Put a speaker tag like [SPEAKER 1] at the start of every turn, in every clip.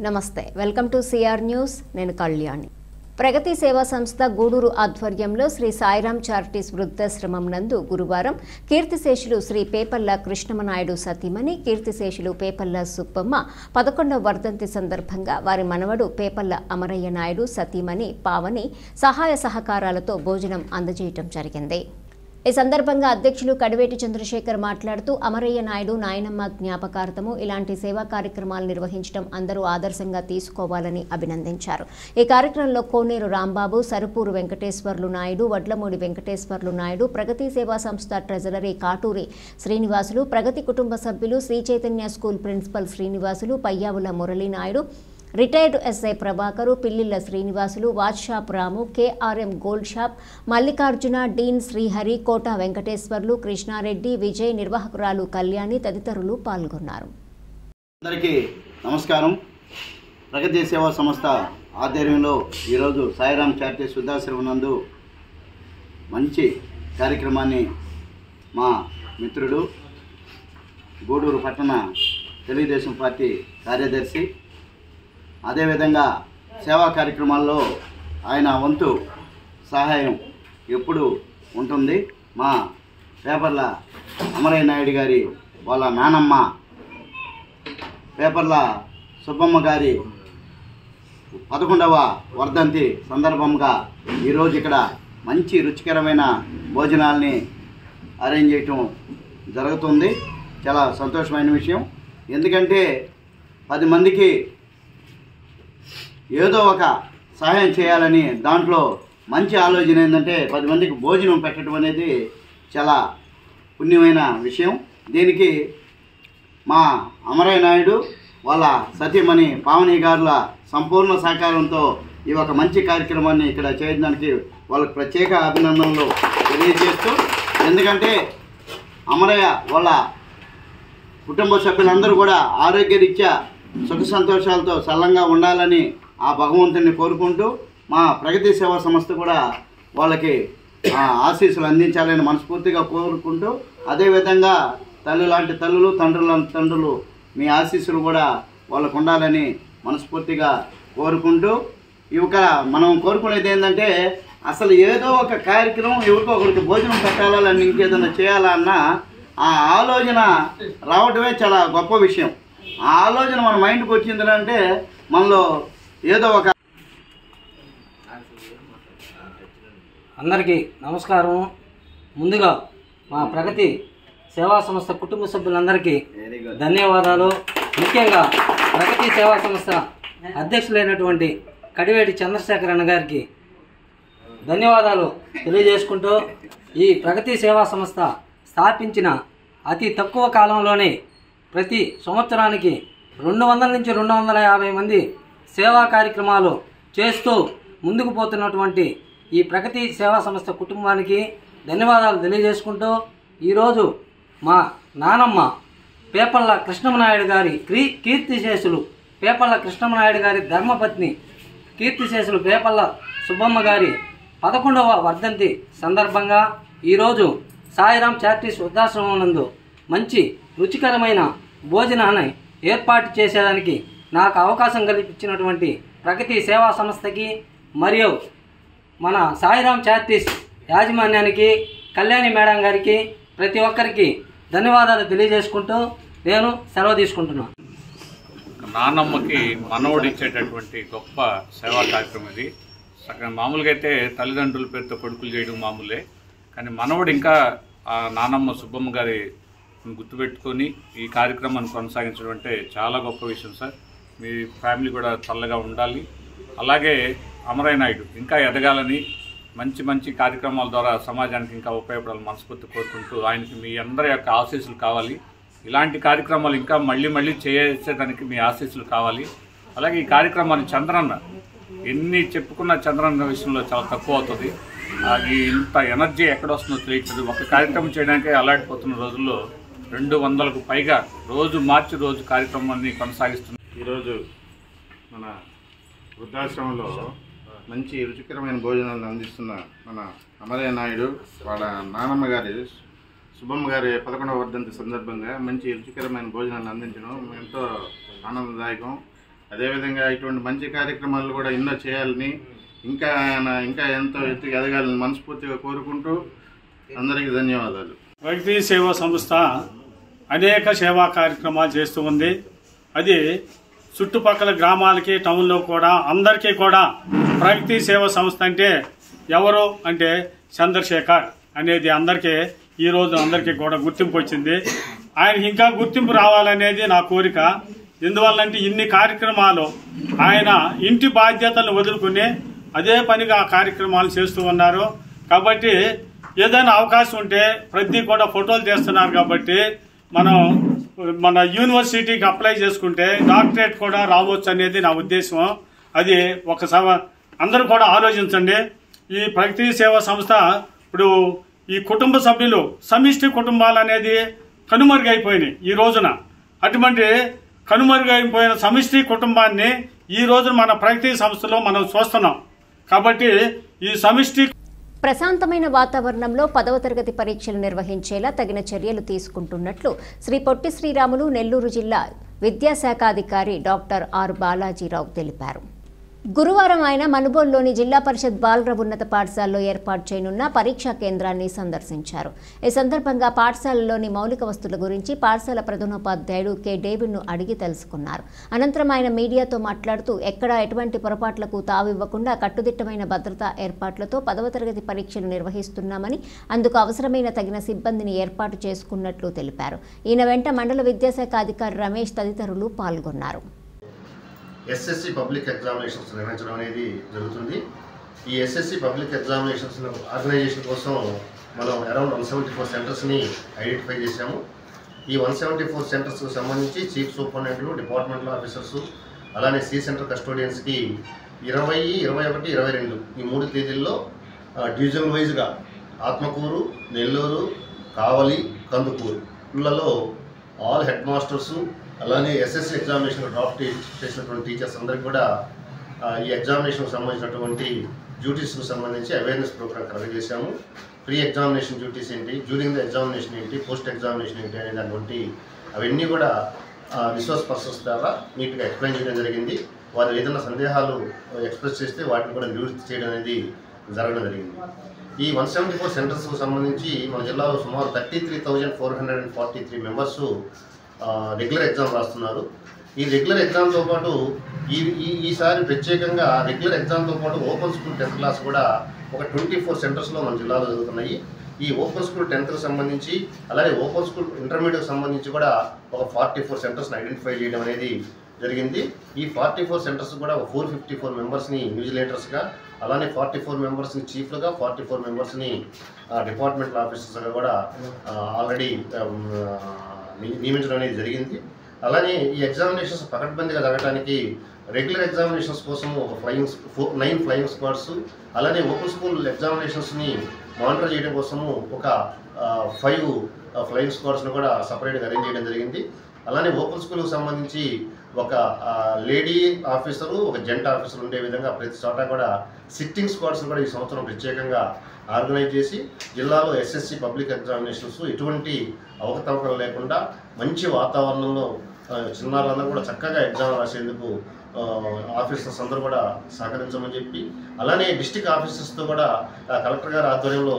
[SPEAKER 1] నమస్తే, welcome to CR news. నేను కళ్యాణి. ప్రగతి సేవా సంస్థ గూడూరు ఆధ్వర్యంలో శ్రీ సాయిరాం చారిటీస్ వృద్ధాశ్రమం నందు గురువారం కీర్తిశేషులు శ్రీ పేపల్ల కృష్ణమనాయుడు సతీమణి కీర్తిశేషులు పేపల్ల సుబ్బమ్మ 11వ వర్ధంతి సందర్భంగా వారి మనవడు పేపల్ల అమరయ్య నాయుడు సతీమణి పావని సహాయ సహకారాలతో భోజనం అందజేయటం జరిగింది. ఈ సందర్భంగా అధ్యక్షులు కడివేటి చంద్రశేఖర్ మాట్లాడుతూ అమరయ్య నాయుడు నాయనమ్మ జ్ఞాపకార్థము ఇలాంటి సేవా కార్యక్రమాలు నిర్వహించడం అందరూ ఆదర్శంగా తీసుకోవాలని అభినందించారు. ఈ కార్యక్రమంలో కోనేరు రాంబాబు, సరుపూరు వెంకటేశ్వర్లు నాయుడు, వడ్లమూడి వెంకటేశ్వర్లు నాయుడు, ప్రగతి సేవా సంస్థ ట్రెజరరీ కాటూరి శ్రీనివాసులు, ప్రగతి కుటుంబ సభ్యులు, Sri Chaitanya school principal Srinivasulu, Payyavula Murali Naidu, retired SI Prabhakar, Pillilla Srinivasulu, watch shop Ramu, KRM gold shop, Mallikarjuna, dean Srihari, Kota Venkateswarlu, Krishnareddy, Vijay, నిర్వాహకురాలు కళ్యాణి తదితరులు పాల్గొన్నారు.
[SPEAKER 2] అందరికీ నమస్కారం. ప్రగతి సేవా సంస్థ ఆధ్వర్యంలో ఈరోజు సాయిరాం చారిటీస్ వృద్ధాశ్రమం నందు మంచి కార్యక్రమాన్ని మా మిత్రుడు గూడూరు పట్టణ తెలుగుదేశం పార్టీ కార్యదర్శి, అదేవిధంగా సేవా కార్యక్రమాల్లో ఆయన వంతు సహాయం ఎప్పుడు ఉంటుంది. మా పేపర్ల అమరయ్య నాయుడు గారి వాళ్ళ నానమ్మ పేపర్ల సుబ్బమ్మ గారి 11వ వర్ధంతి సందర్భంగా ఈరోజు ఇక్కడ మంచి రుచికరమైన భోజనాల్ని అరేంజ్ చేయటం జరుగుతుంది. చాలా సంతోషమైన విషయం. ఎందుకంటే 10 మందికి ఏదో ఒక సహాయం చేయాలని దాంట్లో మంచి ఆలోచన ఏంటంటే 10 మందికి భోజనం పెట్టడం అనేది చాలా పుణ్యమైన విషయం. దీనికి మా అమరయ్య నాయుడు వాళ్ళ సతీమణి పావని గారుల సంపూర్ణ సహకారంతో ఈ ఒక మంచి కార్యక్రమాన్ని ఇక్కడ చేయడానికి వాళ్ళకి ప్రత్యేక అభినందనలు తెలియజేస్తూ, ఎందుకంటే అమరయ్య వాళ్ళ కుటుంబ సభ్యులందరూ కూడా ఆరోగ్యరీత్యా సుఖ సంతోషాలతో సల్లంగా ఉండాలని ఆ భగవంతుని కోరుకుంటూ మా ప్రగతి సేవా సంస్థ కూడా వాళ్ళకి ఆశీస్సులు అందించాలని మనస్ఫూర్తిగా కోరుకుంటూ, అదేవిధంగా తల్లి లాంటి తల్లులు, తండ్రులు లాంటి తండ్రులు మీ ఆశీస్సులు కూడా వాళ్ళకు ఉండాలని మనస్ఫూర్తిగా కోరుకుంటూ, ఇక మనం కోరుకునేది ఏంటంటే అసలు ఏదో ఒక కార్యక్రమం ఎవరికో ఒకరికి భోజనం పెట్టాలని ఇంకేదైనా చేయాలన్నా ఆ ఆలోచన రావటమే చాలా గొప్ప విషయం. ఆ ఆలోచన మన మైండ్కి వచ్చిందంటే మనలో ఏదో ఒక.
[SPEAKER 3] అందరికీ నమస్కారం. ముందుగా మా ప్రగతి సేవా సంస్థ కుటుంబ సభ్యులందరికీ ధన్యవాదాలు. ముఖ్యంగా ప్రగతి సేవా సంస్థ అధ్యక్షులైనటువంటి కడివేటి చంద్రశేఖర్ అన్న గారికి ధన్యవాదాలు తెలియజేసుకుంటూ, ఈ ప్రగతి సేవా సంస్థ స్థాపించిన అతి తక్కువ కాలంలోనే ప్రతి సంవత్సరానికి 200 నుంచి 250 మంది సేవా కార్యక్రమాలు చేస్తూ ముందుకు పోతున్నటువంటి ఈ ప్రగతి సేవా సంస్థ కుటుంబానికి ధన్యవాదాలు తెలియజేసుకుంటూ, ఈరోజు మా నానమ్మ పేపల్ల కృష్ణమనాయుడు గారి కీర్తిశేషులు పేపల్ల కృష్ణమనాయుడు గారి ధర్మపత్ని కీర్తిశేషులు పేపల్ల సుబ్బమ్మ గారి 11వ వర్ధంతి సందర్భంగా ఈరోజు సాయిరాం చారిటీస్ వృద్ధాశ్రమం నందు మంచి రుచికరమైన భోజనాన్ని ఏర్పాటు చేసేదానికి నాకు అవకాశం కల్పించినటువంటి ప్రగతి సేవా సంస్థకి మరియు మన సాయిరాం చారిటీస్ యాజమాన్యానికి, కళ్యాణి మేడం గారికి, ప్రతి ఒక్కరికి ధన్యవాదాలు తెలియజేసుకుంటూ నేను సెలవు తీసుకుంటున్నాను.
[SPEAKER 4] నాన్నమ్మకి మనవడు ఇచ్చేటటువంటి గొప్ప సేవా కార్యక్రమం ఇది. మామూలుగా అయితే తల్లిదండ్రుల పేరుతో కొడుకులు చేయడం మామూలే, కానీ మనవడు ఇంకా ఆ నానమ్మ సుబ్బమ్మ గారి గుర్తుపెట్టుకొని ఈ కార్యక్రమాన్ని కొనసాగించడం అంటే చాలా గొప్ప విషయం సార్. మీ ఫ్యామిలీ కూడా చల్లగా ఉండాలి. అలాగే అమరయ్య నాయుడు ఇంకా ఎదగాలని, మంచి మంచి కార్యక్రమాల ద్వారా సమాజానికి ఇంకా ఉపయోగపడాలని మనస్ఫూర్తి కోరుకుంటూ, ఆయనకి మీ అందరి యొక్క ఆశీస్సులు కావాలి. ఇలాంటి కార్యక్రమాలు ఇంకా మళ్ళీ చేసేదానికి మీ ఆశీస్సులు కావాలి. అలాగే ఈ కార్యక్రమాన్ని చంద్రన్న ఎన్ని చెప్పుకున్న చంద్రన్న విషయంలో చాలా తక్కువ అవుతుంది. అది ఇంత ఎనర్జీ ఎక్కడ వస్తుందో తెలియట్లేదు. ఒక కార్యక్రమం చేయడానికి అలాడిపోతున్న రోజుల్లో 200కు పైగా రోజు మార్చి రోజు కార్యక్రమాన్ని కొనసాగిస్తున్నారు.
[SPEAKER 5] ఈరోజు మన వృద్ధాశ్రమంలో మంచి రుచికరమైన భోజనాలను అందిస్తున్న మన అమరయ్య నాయుడు వాళ్ళ నానమ్మ గారి సుబ్బమ్మ గారి 11వ వర్ధంతి సందర్భంగా మంచి రుచికరమైన భోజనాన్ని అందించడం ఎంతో ఆనందదాయకం. అదేవిధంగా ఇటువంటి మంచి కార్యక్రమాలు కూడా ఎన్నో చేయాలని, ఇంకా ఎంతో ఎత్తుకు ఎదగాలని మనస్ఫూర్తిగా కోరుకుంటూ అందరికీ ధన్యవాదాలు.
[SPEAKER 6] ప్రగతి సేవా సంస్థ అనేక సేవా కార్యక్రమాలు చేస్తూ ఉంది. అది చుట్టుపక్కల గ్రామాలకి, టౌన్లో కూడా అందరికీ కూడా ప్రగతి సేవా సంస్థ అంటే ఎవరు అంటే చంద్రశేఖర్ అనేది అందరికీ ఈరోజు అందరికీ కూడా గుర్తింపు వచ్చింది. ఆయనకి ఇంకా గుర్తింపు రావాలనేది నా కోరిక. ఎందువల్లంటే ఇన్ని కార్యక్రమాలు ఆయన ఇంటి బాధ్యతలను వదులుకుని అదే పనిగా ఆ కార్యక్రమాలు చేస్తూ ఉన్నారు. కాబట్టి ఏదైనా అవకాశం ఉంటే ప్రతి కూడా ఫోటోలు తీస్తున్నారు. కాబట్టి మన యూనివర్సిటీకి అప్లై చేసుకుంటే డాక్టరేట్ కూడా రావచ్చు అనేది నా ఉద్దేశం. అది ఒకసారి అందరూ కూడా ఆలోచించండి. ఈ ప్రగతి సేవా సంస్థ ఇప్పుడు ఈ కుటుంబ సభ్యులు సమిష్టి కుటుంబాలు అనేది కనుమరుగైపోయినాయి ఈ రోజున. అటువంటి కనుమరుగైపోయిన సమిష్టి కుటుంబాన్ని ఈ రోజున మన ప్రగతి సంస్థలో మనం చూస్తున్నాం. కాబట్టి ఈ సమిష్టి
[SPEAKER 1] ప్రశాంతమైన వాతావరణంలో 10వ తరగతి పరీక్షలు నిర్వహించేలా తగిన చర్యలు తీసుకుంటున్నట్లు శ్రీ పొట్టి శ్రీరాములు నెల్లూరు జిల్లా విద్యాశాఖాధికారి డాక్టర్ ఆర్ బాలాజీరావు తెలిపారు. గురువారం ఆయన మనుబోలులోని జిల్లా పరిషత్ బాలుర ఉన్నత పాఠశాలలో ఏర్పాటు చేయనున్న పరీక్షా కేంద్రాన్ని సందర్శించారు. ఈ సందర్భంగా పాఠశాలలోని మౌలిక వస్తువుల గురించి పాఠశాల ప్రధానోపాధ్యాయుడు కె డేవిడ్ను అడిగి తెలుసుకున్నారు. అనంతరం ఆయన మీడియాతో మాట్లాడుతూ ఎక్కడా ఎటువంటి పొరపాట్లకు తావివ్వకుండా కట్టుదిట్టమైన భద్రతా ఏర్పాట్లతో 10వ తరగతి పరీక్షలు నిర్వహిస్తున్నామని, అందుకు అవసరమైన తగిన సిబ్బందిని ఏర్పాటు చేసుకున్నట్లు తెలిపారు. ఈయన వెంట మండల విద్యాశాఖ అధికారి రమేష్ తదితరులు పాల్గొన్నారు.
[SPEAKER 7] ఎస్ఎస్సి పబ్లిక్ ఎగ్జామినేషన్స్ నిర్వహించడం అనేది జరుగుతుంది. ఈ ఎస్ఎస్సి పబ్లిక్ ఎగ్జామినేషన్స్ ఆర్గనైజేషన్ కోసం మనం అరౌండ్ 174 సెంటర్స్ని ఐడెంటిఫై చేశాము. ఈ 174 సెంటర్స్కి సంబంధించి చీఫ్ సూపరింటెండెంట్లు, డిపార్ట్మెంటల్ ఆఫీసర్సు, అలానే సి సెంటర్ కస్టోడియన్స్కి 20, 21, 22 ఈ 3 తేదీల్లో డివిజన్ వైజ్గా ఆత్మకూరు, నెల్లూరు, కావలి, కందుకూరు ఇళ్లలో ఆల్ హెడ్ మాస్టర్సు, అలానే ఎస్ఎస్సి ఎగ్జామినేషన్ డ్రాఫ్ట్ చేసినటువంటి టీచర్స్ అందరికీ కూడా ఈ ఎగ్జామినేషన్కి సంబంధించినటువంటి డ్యూటీస్కు సంబంధించి అవేర్నెస్ ప్రోగ్రామ్ కండక్ట్ చేశాము. ప్రీ ఎగ్జామినేషన్ డ్యూటీస్ ఏంటి, డ్యూరింగ్ ద ఎగ్జామినేషన్ ఏంటి, పోస్ట్ ఎగ్జామినేషన్ ఏంటి అనే దాని అవన్నీ కూడా రిసోర్స్ పర్సన్స్ ద్వారా నీట్గా ఎక్స్ప్లెయిన్ చేయడం జరిగింది. వారు ఏదైనా సందేహాలు ఎక్స్ప్రెస్ చేస్తే వాటిని కూడా నివృత్తి చేయడం అనేది జరగడం జరిగింది. ఈ 174 సెంటర్స్కు సంబంధించి మన జిల్లాలో సుమారు 33,443 మెంబర్స్ రెగ్యులర్ ఎగ్జామ్ రాస్తున్నారు. ఈ రెగ్యులర్ ఎగ్జామ్తో పాటు ఈసారి ప్రత్యేకంగా రెగ్యులర్ ఎగ్జామ్తో పాటు ఓపెన్ స్కూల్ 10th క్లాస్ కూడా ఒక 24 సెంటర్స్లో మన జిల్లాలో జరుగుతున్నాయి. ఈ ఓపెన్ స్కూల్ 10th సంబంధించి, అలాగే ఓపెన్ స్కూల్ ఇంటర్మీడియట్ సంబంధించి కూడా ఒక 44 సెంటర్స్ని ఐడెంటిఫై చేయడం అనేది జరిగింది. ఈ 44 సెంటర్స్ కూడా 454 మెంబర్స్ని న్యూజిలేటర్స్గా, అలానే 44 మెంబర్స్ని చీఫ్లుగా, 44 మెంబర్స్ని డిపార్ట్మెంటల్ ఆఫీసర్స్గా కూడా ఆల్రెడీ నియమించడం అనేది జరిగింది. అలానే ఈ ఎగ్జామినేషన్స్ పకడ్బందీగా జరగడానికి రెగ్యులర్ ఎగ్జామినేషన్స్ కోసం ఒక 9 ఫ్లయింగ్ స్క్వాడ్స్, అలానే ఓపెన్ స్కూల్ ఎగ్జామినేషన్స్ని మానిటర్ చేయడం కోసము ఒక 5 ఫ్లయింగ్ స్క్వాడ్స్ని కూడా సపరేట్గా అరేంజ్ చేయడం జరిగింది. అలానే ఓపెన్ స్కూల్కి సంబంధించి ఒక లేడీ ఆఫీసరు, ఒక జెంట్ ఆఫీసర్ ఉండే విధంగా ప్రతి చోట కూడా సిట్టింగ్ స్క్వాడ్స్ని కూడా ఈ సంవత్సరం ప్రత్యేకంగా ఆర్గనైజ్ చేసి జిల్లాలో ఎస్ఎస్సి పబ్లిక్ ఎగ్జామినేషన్స్ ఎటువంటి అవకతవకలు లేకుండా మంచి వాతావరణంలో చిన్నారులందరూ కూడా చక్కగా ఎగ్జామ్ రాసేందుకు ఆఫీసర్స్ అందరూ కూడా సహకరించమని చెప్పి, అలానే డిస్టిక్ ఆఫీసర్స్తో కూడా కలెక్టర్ గారి ఆధ్వర్యంలో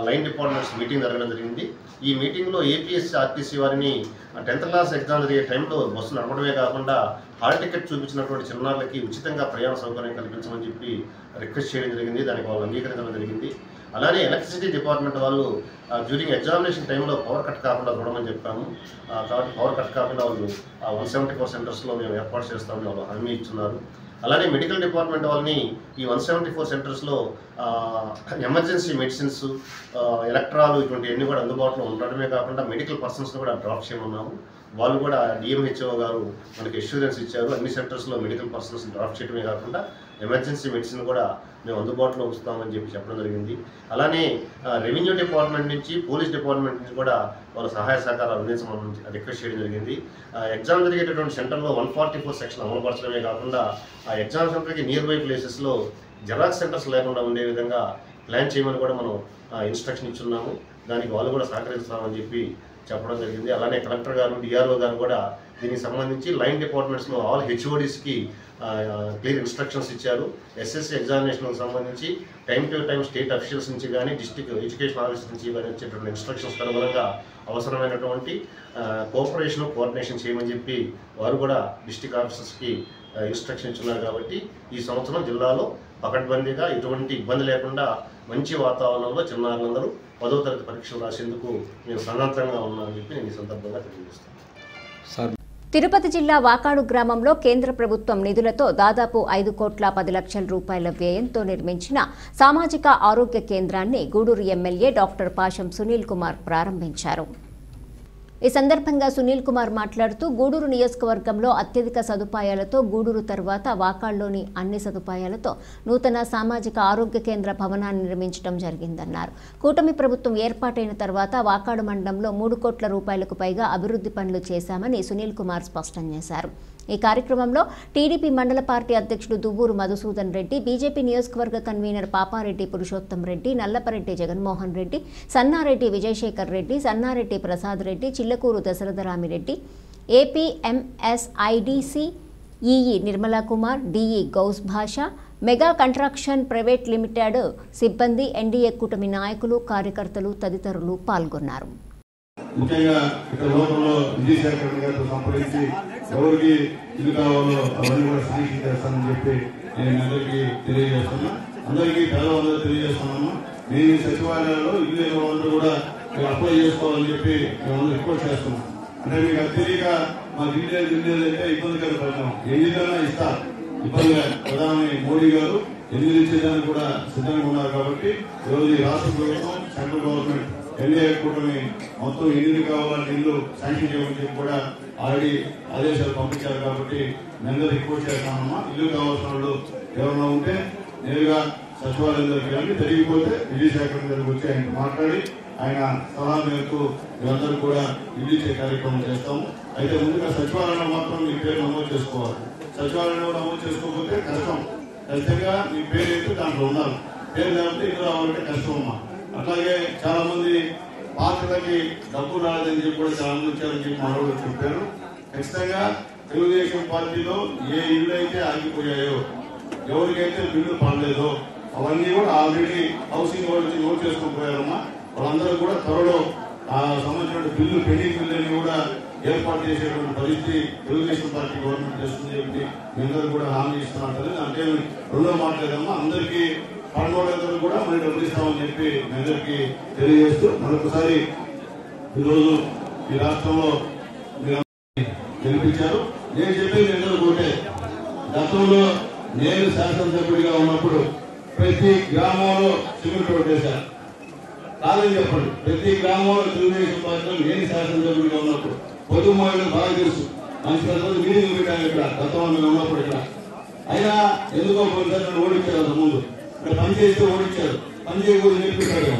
[SPEAKER 7] లైన్ డిపార్ట్మెంట్స్ మీటింగ్ జరగడం జరిగింది. ఈ మీటింగ్లో ఏపీఎస్సీ, ఆర్టీసీ వారిని 10th క్లాస్ ఎగ్జామ్ జరిగే టైంలో బస్సు నడపడమే కాకుండా హాల్ టికెట్ చూపించినటువంటి చిన్నారులకి ఉచితంగా ప్రయాణ సౌకర్యం కల్పించమని చెప్పి రిక్వెస్ట్ చేయడం జరిగింది. దానికి వాళ్ళు అంగీకరించడం జరిగింది. అలానే ఎలక్ట్రిసిటీ డిపార్ట్మెంట్ వాళ్ళు డ్యూరింగ్ ఎగ్జామినేషన్ టైంలో పవర్ కట్ కాకుండా చూడమని చెప్పాము. కాబట్టి పవర్ కట్ కాకుండా వాళ్ళు 174 సెంటర్స్లో మేము ఏర్పాటు చేస్తామని వాళ్ళు హామీ ఇస్తున్నారు. అలానే మెడికల్ డిపార్ట్మెంట్ వాళ్ళని ఈ 174 సెంటర్స్లో ఎమర్జెన్సీ మెడిసిన్స్, ఎలక్ట్రాలు ఇటువంటివన్నీ కూడా అందుబాటులో ఉండడమే కాకుండా మెడికల్ పర్సన్స్ని కూడా డ్రాప్ చేయమన్నాము. వాళ్ళు కూడా డిఎంహెచ్ఓ గారు మనకి అష్యూరెన్స్ ఇచ్చారు. అన్ని సెంటర్స్లో మెడికల్ పర్సన్స్ డ్రాప్ చేయడమే కాకుండా ఎమర్జెన్సీ మెడిసిన్ కూడా మేము అందుబాటులో ఉంచుతామని చెప్పడం జరిగింది. అలానే రెవెన్యూ డిపార్ట్మెంట్ నుంచి, పోలీస్ డిపార్ట్మెంట్ నుంచి కూడా వాళ్ళ సహాయ సహకారాలు అందించమని రిక్వెస్ట్ చేయడం జరిగింది. ఎగ్జామ్ జరిగేటటువంటి సెంటర్లో 144 సెక్షన్ అమలుపరచడమే కాకుండా ఆ ఎగ్జామ్ సెంటర్కి నియర్ బై ప్లేసెస్లో జెరాక్స్ సెంటర్స్ లేకుండా ఉండే విధంగా ప్లాన్ చేయమని కూడా మనం ఇన్స్ట్రక్షన్ ఇచ్చున్నాము. దానికి వాళ్ళు కూడా సహకరిస్తామని చెప్పి చెప్పడం జరిగింది. అలానే కలెక్టర్ గారు, డిఆర్ఓ గారు కూడా దీనికి సంబంధించి లైన్ డిపార్ట్మెంట్స్లో ఆల్ హెచ్ఓడిస్కి క్లియర్ ఇన్స్ట్రక్షన్స్ ఇచ్చారు. ఎస్ఎస్సి ఎగ్జామినేషన్కి సంబంధించి time to time state officials నుంచి కానీ డిస్ట్రిక్ట్ ఎడ్యుకేషన్ ఆఫీసర్ నుంచి కానీ వచ్చేటువంటి ఇన్స్ట్రక్షన్స్ అనుగుణంగా అవసరమైనటువంటి కోఆర్డినేషన్ చేయమని చెప్పి వారు కూడా డిస్ట్రిక్ట్ ఆఫీసర్స్కి ఇన్స్ట్రక్షన్ ఇచ్చున్నారు. కాబట్టి ఈ సంవత్సరం జిల్లాలో పకడ్బందీగా ఎటువంటి ఇబ్బంది లేకుండా మంచి వాతావరణంలో చిన్నారులందరూ 10వ తరగతి పరీక్షలు రాసేందుకు నేను సన్నద్ధంగా ఉన్నానని చెప్పి నేను ఈ సందర్భంగా తెలియజేస్తాను.
[SPEAKER 1] తిరుపతి జిల్లా వాకాడు గ్రామంలో కేంద్ర ప్రభుత్వం నిధులతో దాదాపు 5,10,00,000 రూపాయల వ్యయంతో నిర్మించిన సామాజిక ఆరోగ్య కేంద్రాన్ని గూడూరు ఎమ్మెల్యే డాక్టర్ పాషం సునీల్ కుమార్ ప్రారంభించారు. ఈ సందర్భంగా సునీల్ కుమార్ మాట్లాడుతూ గూడూరు నియోజకవర్గంలో అత్యధిక సదుపాయాలతో గూడూరు తర్వాత వాకాడ్లోని అన్ని సదుపాయాలతో నూతన సామాజిక ఆరోగ్య కేంద్ర భవనాన్ని నిర్మించడం జరిగిందన్నారు. కూటమి ప్రభుత్వం ఏర్పాటైన తర్వాత వాకాడు మండలంలో 3 కోట్ల రూపాయలకు పైగా అభివృద్ధి పనులు చేశామని సునీల్ కుమార్ స్పష్టం చేశారు. ఈ కార్యక్రమంలో టీడీపీ మండల పార్టీ అధ్యక్షుడు దువ్వూరు మధుసూదన్ రెడ్డి, బీజేపీ నియోజకవర్గ convener Papareddy Purushottam Reddy, Nallapareddy Jaganmohan Reddy, Sannareddy Vijayashekar Reddy, Sannareddy Prasad Reddy, Chillakuru Dasaratharamireddy, APMSIDC EE Nirmala Kumar, DE Gaus Basha, mega construction private limited సిబ్బంది, ఎన్డీఏ కూటమి నాయకులు, కార్యకర్తలు తదితరులు పాల్గొన్నారు.
[SPEAKER 8] ముఖ్యంగా ఇక్కడ లోపల విజయశేఖర్ గారితో సంప్రదించి ఎవరికి ఇల్లు కావాలో అవన్నీ కూడా శాంక్షన్ చేస్తానని చెప్పి నేను అందరికీ తెలియజేస్తున్నా. అందరికీ పేదవాళ్ళందరూ తెలియజేస్తున్నాము. మేము ఈ సచివాలయాల్లో ఇల్లు లేని వాళ్ళందరూ కూడా అప్లై చేసుకోవాలని చెప్పి మేము రిక్వెస్ట్ చేస్తున్నాం. అంటే మీకు అత్యధిక మాకు ఇల్లు అంటే ఇబ్బందికర పడతాం. ఎన్నికైనా ఇస్తారు ఇబ్బందిగా. ప్రధాని మోడీ గారు ఎన్నికలు ఇచ్చేదానికి కూడా సిద్ధంగా ఉన్నారు. కాబట్టి ఈరోజు ఈ రాష్ట్ర ప్రభుత్వం, సెంట్రల్ గవర్నమెంట్, ఎన్డీఏ కూటమి మొత్తం ఎన్ని కావాలని ఇల్లు శాంక్షన్ చేయమని చెప్పి కూడా ఆల్రెడీ ఆదేశాలు పంపించారు. కాబట్టి మేము రిక్వెస్ట్ చేస్తామమ్మా, ఇల్లు కావాల్సిన వాళ్ళు ఎవరైనా ఉంటే నేరుగా సచివాలయం దగ్గరికి వెళ్ళి, తెలియకపోతే విజయశేఖర్ దగ్గరికి వచ్చి ఆయన మాట్లాడి ఆయన సలహా మేరకు మేమందరూ కూడా ఇల్లు ఇచ్చే కార్యక్రమం చేస్తాము. అయితే ముందుగా సచివాలయంలో మాత్రం మీ పేరు నమోదు చేసుకోవాలి. సచివాలయంలో నమోదు చేసుకోకపోతే కష్టం. ఖచ్చితంగా మీ పేరు అయితే దాంట్లో ఉన్నారు. పేరు లేకపోతే ఇల్లు రావాలంటే కష్టం అమ్మా. అట్లాగే చాలా మంది పాత్రలకి డబ్బు రాలేదని చెప్పి కూడా చాలా మంది వచ్చారని చెప్పి మనోడు చెప్పారు. ఖచ్చితంగా తెలుగుదేశం పార్టీలో ఏ ఇల్లు అయితే ఆగిపోయాయో, ఎవరికైతే బిల్లు పడలేదో అవన్నీ కూడా ఆల్రెడీ హౌసింగ్ వాళ్ళు వచ్చి నోట్ చేసుకోపోయారమ్మా. వాళ్ళందరూ కూడా త్వరలో ఆ సంబంధించిన బిల్లు, పెండింగ్ బిల్లుని కూడా ఏర్పాటు చేసేటువంటి పరిస్థితి తెలుగుదేశం పార్టీ గవర్నమెంట్ చేస్తుంది చెప్పి మేందరూ కూడా హామీ ఇస్తున్నారు. అంటే రెండో మాట్లాడమ్మా, అందరికీ పనుగోళ్ళందరూ కూడా మనం డబ్బులు ఇస్తామని చెప్పి మీ అందరికీ తెలియజేస్తూ మరొకసారి ఈరోజు ఈ రాష్ట్రంలో గెలిపించారు. నేను చెప్పేది అందరూ ఒకటే, గతంలో నేను శాసనసభ్యుడిగా ఉన్నప్పుడు ప్రతి గ్రామంలో సిమెంట్ రోడ్ వేశాను. కాదని చెప్పండి, ప్రతి గ్రామంలో తెలుగుదేశం పార్టీలో నేను శాసనసభ్యుడిగా ఉన్నప్పుడు పొద్దుమాటలు బాగా తెలుసు. మంచి పెద్దలు మీటింగ్ పెట్టాను ఇక్కడ గతంలో మేము ఉన్నప్పుడు. ఇక్కడ అయినా ఎందుకో కొన్నిసార్లు ఓడించారు. అంత ముందు ఇక్కడ పని చేస్తే ఓడించారు, పని చేయకూడదు నేర్పించాడు.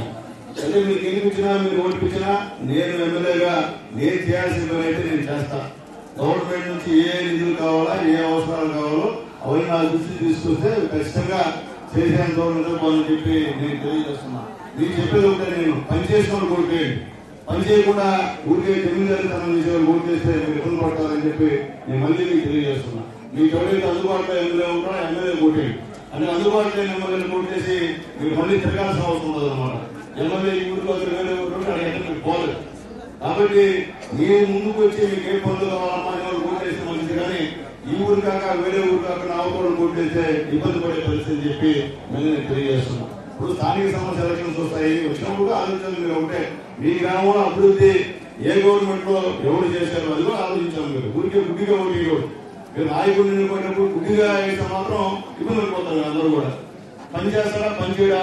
[SPEAKER 8] అంటే మీరు గెలిపించినా మీరు ఓడిపించినా నేను ఎమ్మెల్యేగా నేను చేయాల్సిన పని అయితే నేను చేస్తా. గవర్నమెంట్ నుంచి ఏ నిధులు కావాలా, ఏ అవసరాలు కావాలో అవన్నీ నా దృష్టికి తీసుకొస్తే ఖచ్చితంగా చేసేంత నిద్రపోవాలని చెప్పి నేను తెలియజేస్తున్నా. మీరు చెప్పేది ఒకటే, నేను పని చేసుకుని కోరికేయండి, పని చేయకుండా ఊరికే జమీందారితనం చేసేవాళ్ళు ఓటు చేస్తే మీరు ఇబ్బంది పడతారని చెప్పి నేను మళ్ళీ మీకు తెలియజేస్తున్నా. మీకు ఎవరైతే అందుబాటులో ఎమ్మెల్యే ఉంటారో ఎమ్మెల్యే కోటేయండి. అంటే అందుబాటులో ఎమ్మెల్యేని కోట్ చేసి మీరు మళ్ళీ తిరగాల్సిన అవసరం ఉండదు అనమాట. ఎమ్మెల్యే ఈ ఊరిలో వేరే ఊరు అడిగితే మీకు పోలేదు. కాబట్టి మీరు ముందుకు వచ్చి మీకు ఏ పనులు కావాలమ్మా వాళ్ళు కోట్ చేస్తే మంచిది. కానీ ఈ ఊరు కాక వేరే ఊరు కాక నా ఊరు కోట్ చేస్తే ఇబ్బంది పడే పరిస్థితి చెప్పి మళ్ళీ నేను తెలియజేస్తున్నాను. ఇప్పుడు స్థానిక సమస్య ఎలక్షన్స్ వస్తాయి, వచ్చినప్పుడు ఆలోచనలు మీరు ఉంటే మీ గ్రామంలో అభివృద్ధి ఏ గవర్నమెంట్ లో ఎవరు చేశారో అది కూడా ఆలోచించాము. మీరు ఊరికే గుడ్డిగా ఓటు వేయకూడదు. మీరు నాయకుడిని నిలబడినప్పుడు గుడ్డిగా వేస్తే మాత్రం ఇబ్బందులు పోతారు. అందరూ కూడా పని చేస్తారా, పని చేయడా,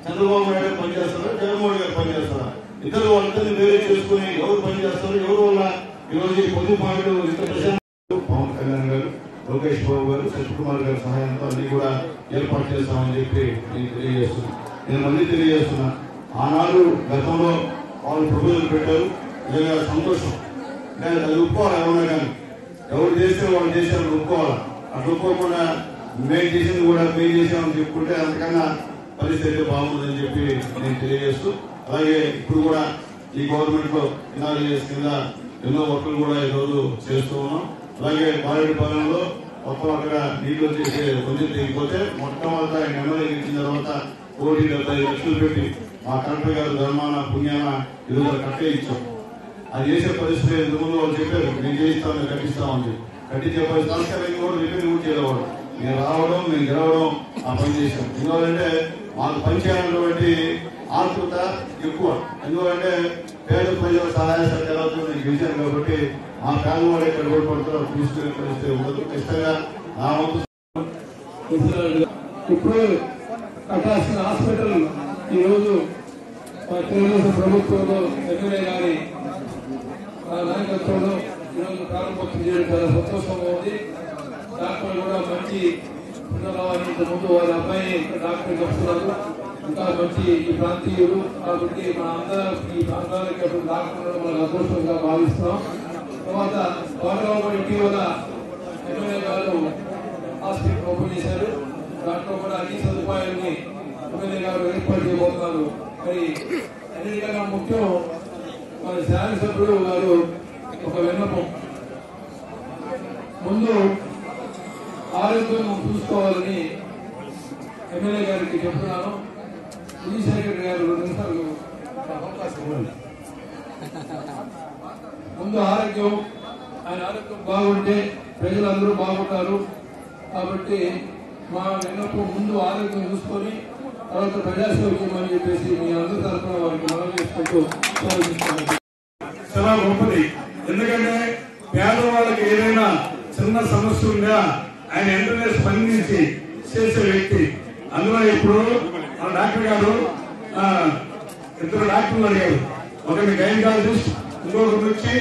[SPEAKER 8] చంద్రబాబు నాయుడు పని చేస్తారా, జగన్మోహన్ గారు పని చేస్తారా, ఇద్దరు వాళ్ళని వేరే చేసుకుని ఎవరు పని చేస్తారు, ఎవరు వల్ల ఈరోజు పొద్దు పాయింట్ ఇంత పవన్ కళ్యాణ్ గారు, లోకేష్ బాబు గారు, సత్యకుమార్ గారి సహాయంతో అన్ని కూడా ఏర్పాటు చేస్తామని చెప్పి నేను తెలియజేస్తున్నా. నేను మళ్ళీ తెలియజేస్తున్నా, ఆనాడు గతంలో వాళ్ళు ప్రపోజల్ పెట్టారు, నిజంగా సంతోషం. కానీ అది ఒప్పుకోవాలి. ఎవరైనా కానీ ఎవరు చేస్తే వాళ్ళు చేశారు ఒప్పుకోవాలి. అట్లా ఒప్పుకోకుండా మేము చేసింది కూడా మేము చేసామని చెప్పుకుంటే అంతకన్నా పరిస్థితి బాగుందని చెప్పి నేను తెలియజేస్తూ, అలాగే ఇప్పుడు కూడా ఈ గవర్నమెంట్ లో ఇనాగ్రేషన్ కింద ఎన్నో వర్కులు కూడా ఈరోజు చేస్తూ ఉన్నాం. అలాగే బారెడ్డిపాలెంలో మొత్తం అక్కడ నీళ్లు వచ్చేసి కొంచెం తెగిపోతే మొట్టమొదట ఆయన ఎమ్మెల్యే ఇచ్చిన తర్వాత 1,75 లక్షలు పెట్టి మా కలెక్టర్ గారు ధర్మాన పుణ్యాన ఈరోజు కట్టే ఇచ్చాం. అది చేసే పరిస్థితి ఇంతకుముందు వాళ్ళు చెప్పారు, నేను చేయిస్తాను కట్టిస్తామని. కట్టించే పరిస్థితి సంస్కారం కూడా రిపేర్ కూడా చేయలేవాడు. నేను రావడం నేను గెలవడం ఆ పని చేశాం. ఎందుకంటే మాకు పనిచేయాలన్నటువంటి ఆతృత ఎక్కువ. ఎందుకంటే పేద ప్రజల సహాయ సహకారాలతో నేను గెలిచాను కాబట్టి మా పేదవాడు ఎక్కడ ఓడిపడుతారో తీసుకునే పరిస్థితి ఉండదు. ఖచ్చితంగా నా వంతు
[SPEAKER 9] ఇప్పుడు కట్టాల్సిన హాస్పిటల్ ఈరోజు తెలుగుదేశం ప్రభుత్వంలో ఎమ్మెల్యే గారి నాయకత్వంలో ఈరోజు ప్రారంభోత్సవం చేయడం చాలా సంతోషంగా ఉంది. డాక్టర్ కూడా మంచి పునరావానికి ముందు వారి అబ్బాయి డాక్టర్ చెప్తున్నారు. ఇంకా మంచి ఈ ప్రాంతీయులు కాబట్టి మన అందరం ఈ ప్రాంతాలకి అప్పుడు డాక్టర్ మనకు అదృష్టంగా భావిస్తున్నాం. తర్వాత వాటరావు ఇటీవల ఎమ్మెల్యే గారు హాస్పిటల్ ఓపెన్ చేశారు. దాంట్లో కూడా అన్ని సదుపాయాలని ఎమ్మెల్యే గారు ఏర్పాటు చేయబోతున్నారు. మరి అన్నిటికన్నా ముఖ్యం మన శాసనసభ్యుడు గారు ఒక విన్నపం, ముందు ఆరోగ్యం చూసుకోవాలని ఎమ్మెల్యే గారికి చెప్తున్నాను. ఈ సెక్రటరీ గారు 2 నిమిషాలు అవకాశం ఇవ్వండి. ముందు ఆరోగ్యం, ఆయన ఆరోగ్యం బాగుంటే ప్రజలందరూ బాగుంటారు. కాబట్టి మా విన్నపం ముందు ఆరోగ్యం చూసుకొని తర్వాత ప్రజాసేవకి అని చెప్పేసి మీ అందరి తరఫున వారికి మనం చేసుకుంటూ
[SPEAKER 8] చాలా గొప్పది. ఎందుకంటే పేదవాళ్ళకి ఏదైనా చిన్న సమస్య ఉందా ఆయన వెంటనే స్పందించి చేసే వ్యక్తి. అందులో ఇప్పుడు మన డాక్టర్ గారు 2 డాక్టర్లు అడిగారు. ఒకరిని గైనకాలజిస్ట్, ఇంకొకరి నుంచి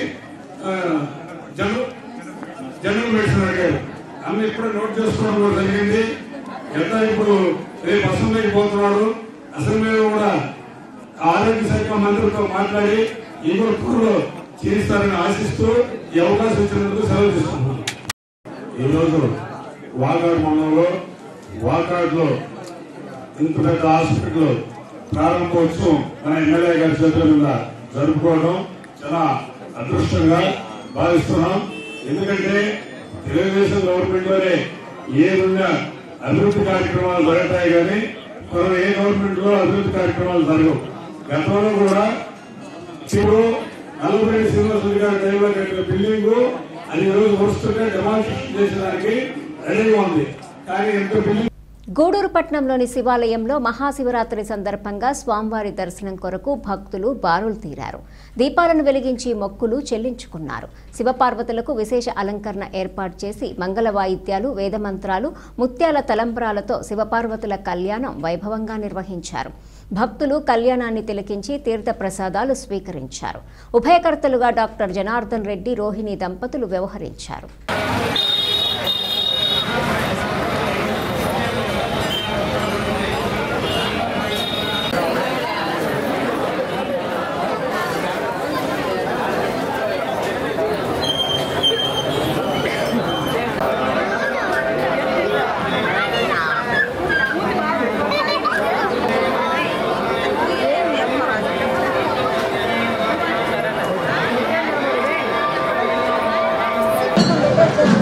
[SPEAKER 8] జనరల్ మెడిసిన్ అడిగారు. అన్ని ఇప్పుడు నోట్ చేసుకోవడం కూడా జరిగింది. ఎంత ఇప్పుడు రేపు అసెంబ్లీకి పోతున్నాడు. అసెంబ్లీలో కూడా ఆరోగ్య శాఖ మంత్రితో మాట్లాడి ఈ త్వరలో చేస్తారని ఆశిస్తూ ఈ అవకాశం ఇచ్చినందుకు సెలవు తీసుకుంటున్నాను. ఈరోజు వాకాడ్ మండలంలో వాకాడ్లో ఇంత పెద్ద హాస్పిటల్ ప్రారంభోత్సవం మన ఎమ్మెల్యే గారి చేతుల మీద జరుపుకోవడం చాలా అదృష్టంగా భావిస్తున్నాం. ఎందుకంటే తెలుగుదేశం గవర్నమెంట్ లోనే ఏ విధంగా అభివృద్ధి కార్యక్రమాలు జరుగుతాయి కానీ మనం ఏ గవర్నమెంట్ లో అభివృద్ధి కార్యక్రమాలు జరగవు. గతంలో కూడా ఇప్పుడు నల్లబెల్లి శ్రీనివాసరెడ్డి గారి టైంలో కట్టిన బిల్డింగ్ అది ఈరోజు వస్తుంటే డెమాన్స్ట్రేషన్ చేసేదానికి రెడీగా ఉంది. కానీ ఎంత బిల్డింగ్
[SPEAKER 1] గూడూరు పట్టణంలోని శివాలయంలో మహాశివరాత్రి సందర్భంగా స్వామివారి దర్శనం కొరకు భక్తులు బారులు తీరారు. దీపాలను వెలిగించి మొక్కులు చెల్లించుకున్నారు. శివపార్వతులకు విశేష అలంకరణ ఏర్పాటు చేసి మంగళ వాయిద్యాలు, వేదమంత్రాలు, ముత్యాల తలంబ్రాలతో శివపార్వతుల కళ్యాణం వైభవంగా నిర్వహించారు. భక్తులు కళ్యాణాన్ని తిలకించి తీర్థ ప్రసాదాలు స్వీకరించారు. ఉభయకర్తలుగా డాక్టర్ జనార్దన్ రెడ్డి, రోహిణి దంపతులు వ్యవహరించారు.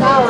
[SPEAKER 10] Wow.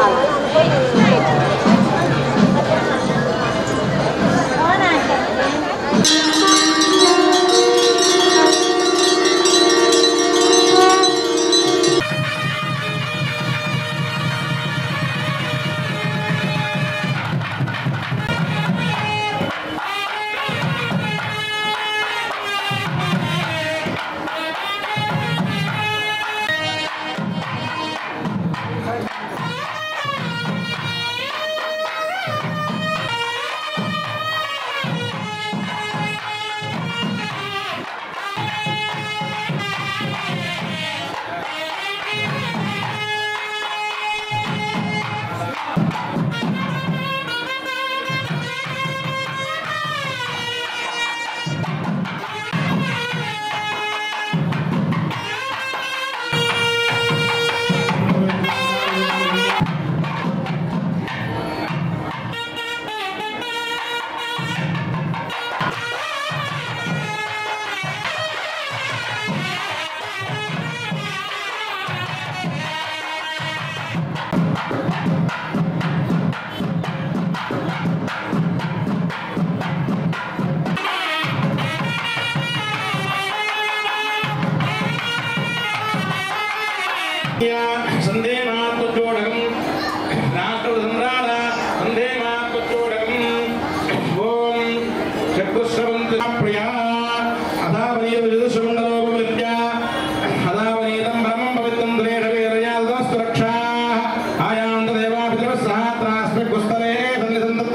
[SPEAKER 8] पुष्पवन्ति प्रिया अदावनीय विदुषमण्डलोपमृत्या अदावनीतं ब्रह्मं पवित्रं द्रेषवीरयाल्दस्तु रक्षा आयान्त देवाभिदेवसहस्रास्मि कुस्तरे सन्निसन्तत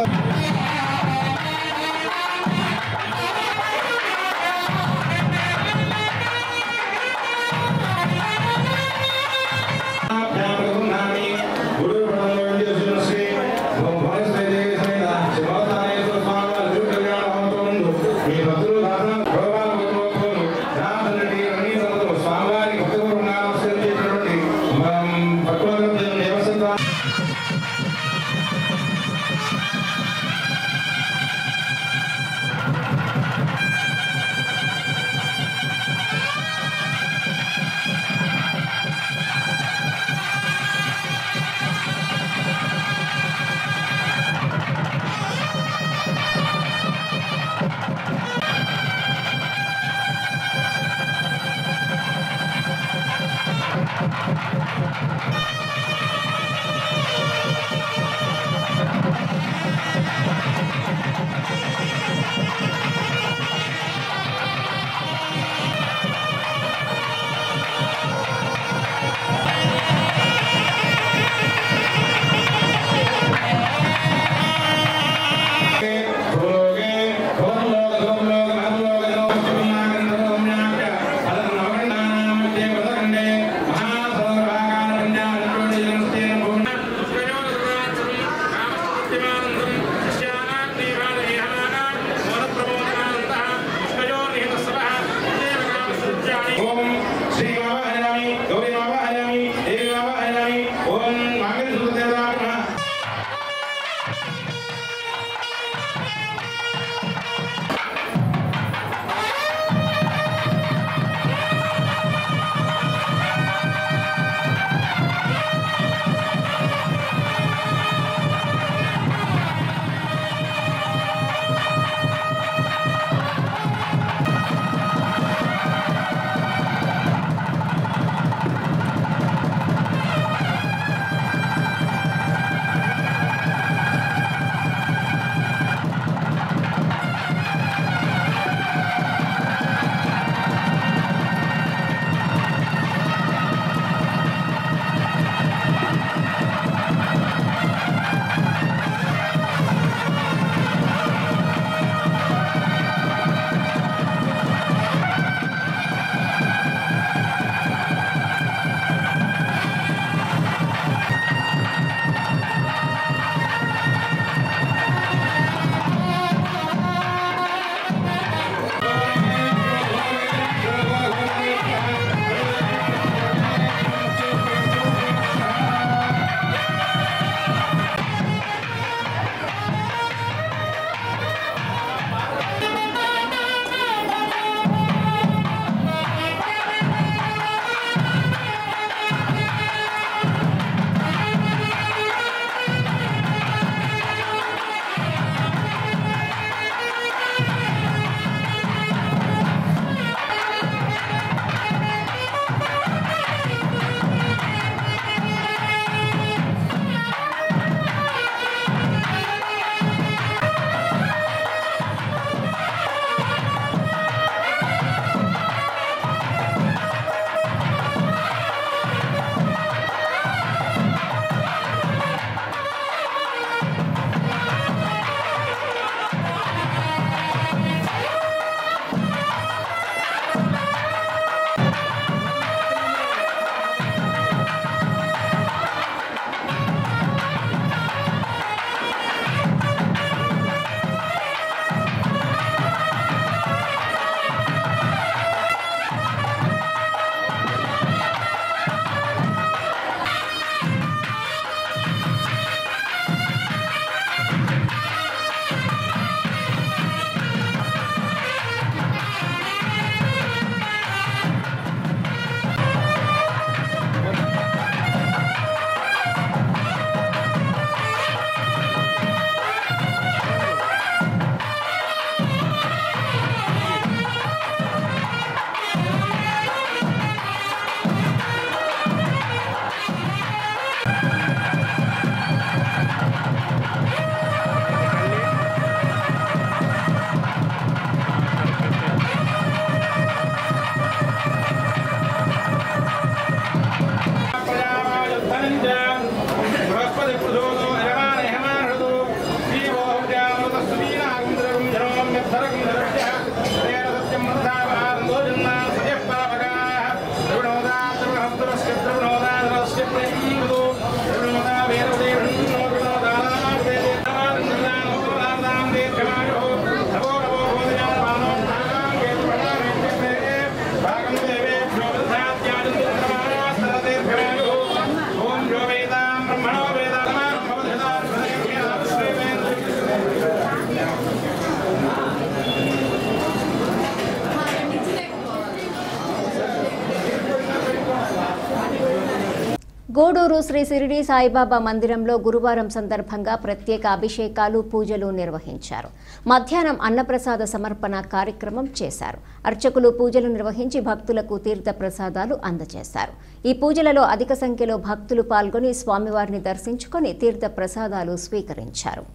[SPEAKER 1] గూడూరు శ్రీ షిరిడి సాయిబాబా మందిరంలో గురువారం సందర్భంగా ప్రత్యేక అభిషేకాలు పూజలు నిర్వహించారు. మధ్యాహ్నం అన్నప్రసాద సమర్పణ కార్యక్రమం చేశారు. అర్చకులు పూజలు నిర్వహించి భక్తులకు తీర్థ ప్రసాదాలు అందజేశారు. ఈ పూజలలో అధిక సంఖ్యలో భక్తులు పాల్గొని స్వామివారిని దర్శించుకొని తీర్థ ప్రసాదాలు స్వీకరించారు.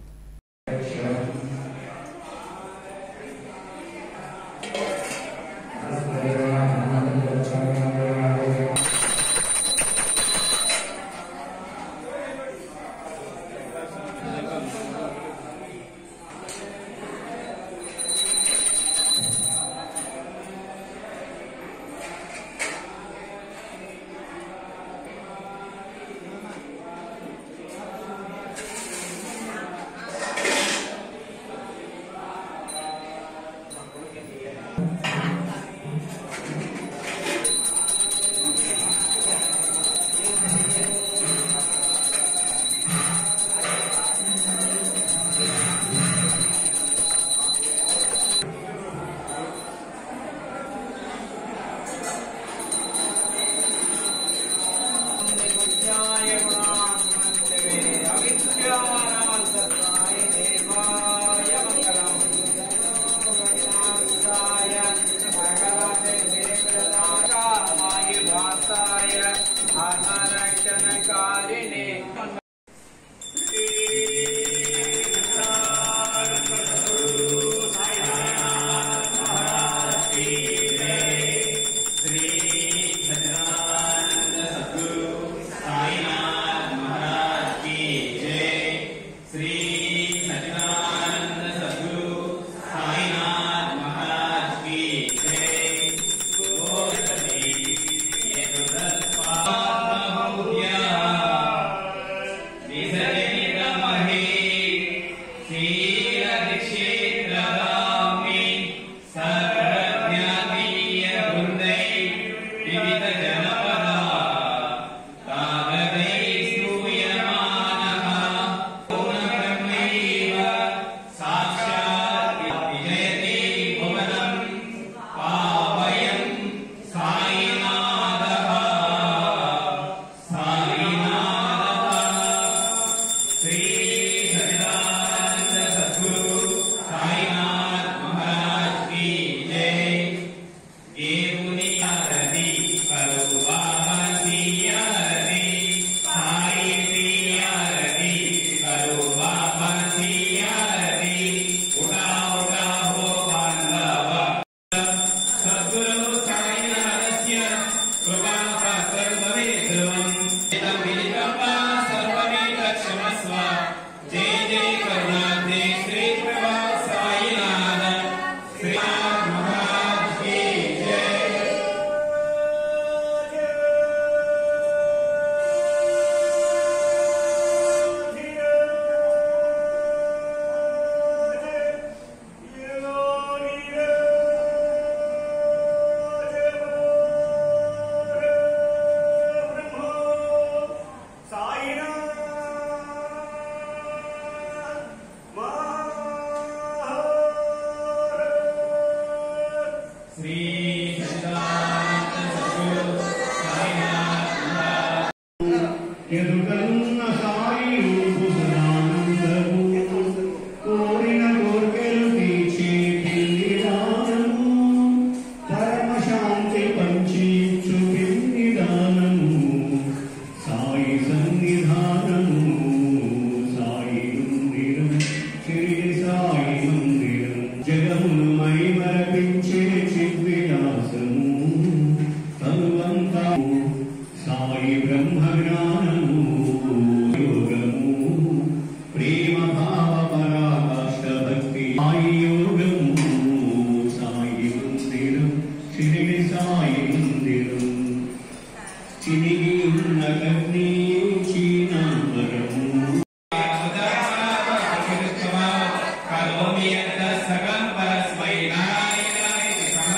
[SPEAKER 10] Kalomi yadda sagam parasmai narayanai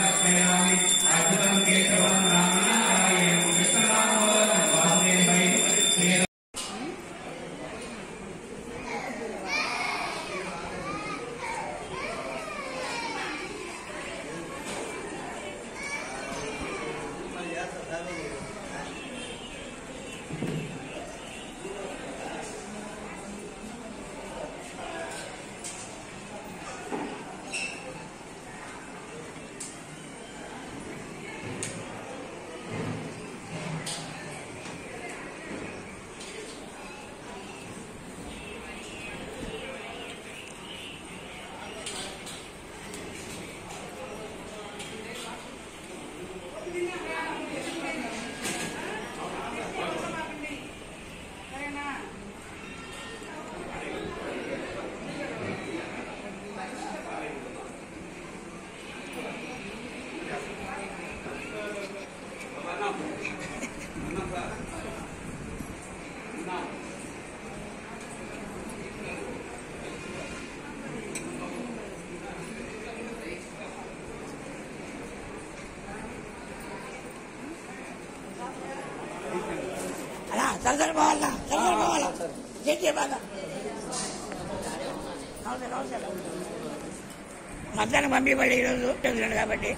[SPEAKER 10] మధ్యాహ్నం పంపించబడి ఈరోజు టెన్షన్ కాబట్టి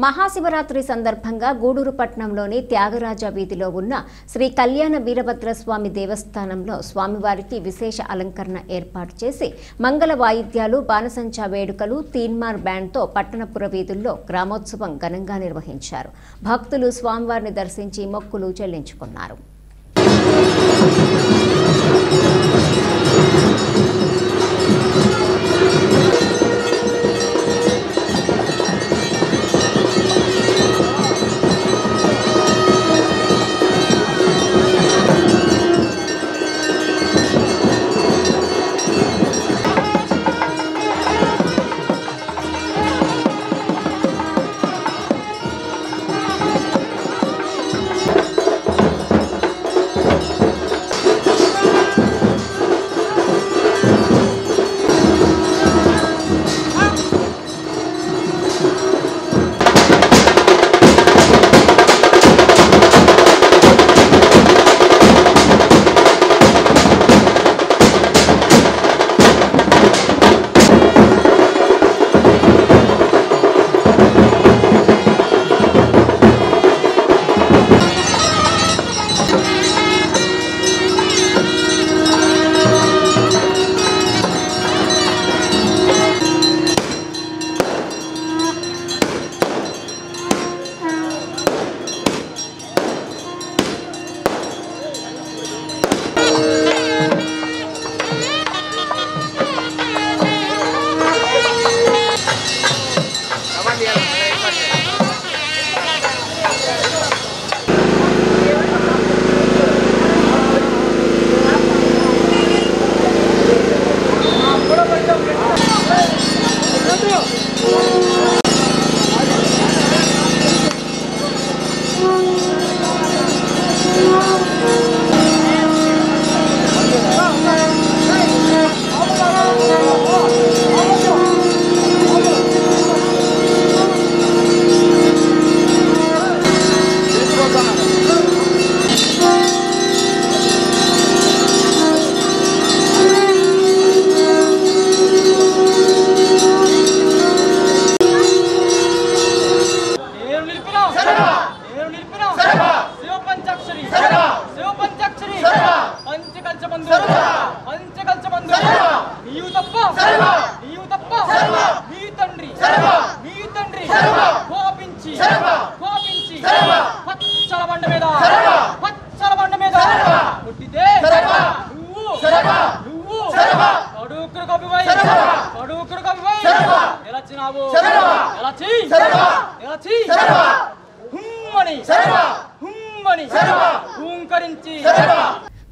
[SPEAKER 1] మహాశివరాత్రి సందర్భంగా గూడూరు పట్టణంలోని త్యాగరాజ వీధిలో ఉన్న శ్రీ కళ్యాణ వీరభద్రస్వామి దేవస్థానంలో స్వామివారికి విశేష అలంకరణ ఏర్పాటు చేసి మంగళ వాయిద్యాలు బాణసంచా వేడుకలు తీన్మార్ బ్యాండ్తో పట్టణపుర వీధుల్లో గ్రామోత్సవం ఘనంగా నిర్వహించారు. భక్తులు స్వామివారిని దర్శించి మొక్కులు చెల్లించుకున్నారు.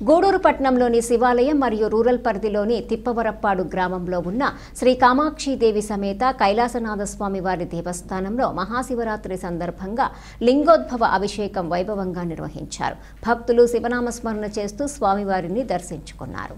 [SPEAKER 1] గూడూరు పట్టణంలోని శివాలయం మరియు రూరల్ పరిధిలోని తిప్పవరప్పాడు గ్రామంలో ఉన్న శ్రీ కామాక్షిదేవి సమేత కైలాసనాథ స్వామి వారి దేవస్థానంలో మహాశివరాత్రి సందర్భంగా లింగోద్భవ అభిషేకం వైభవంగా నిర్వహించారు. భక్తులు శివనామస్మరణ చేస్తూ స్వామివారిని దర్శించుకున్నారు.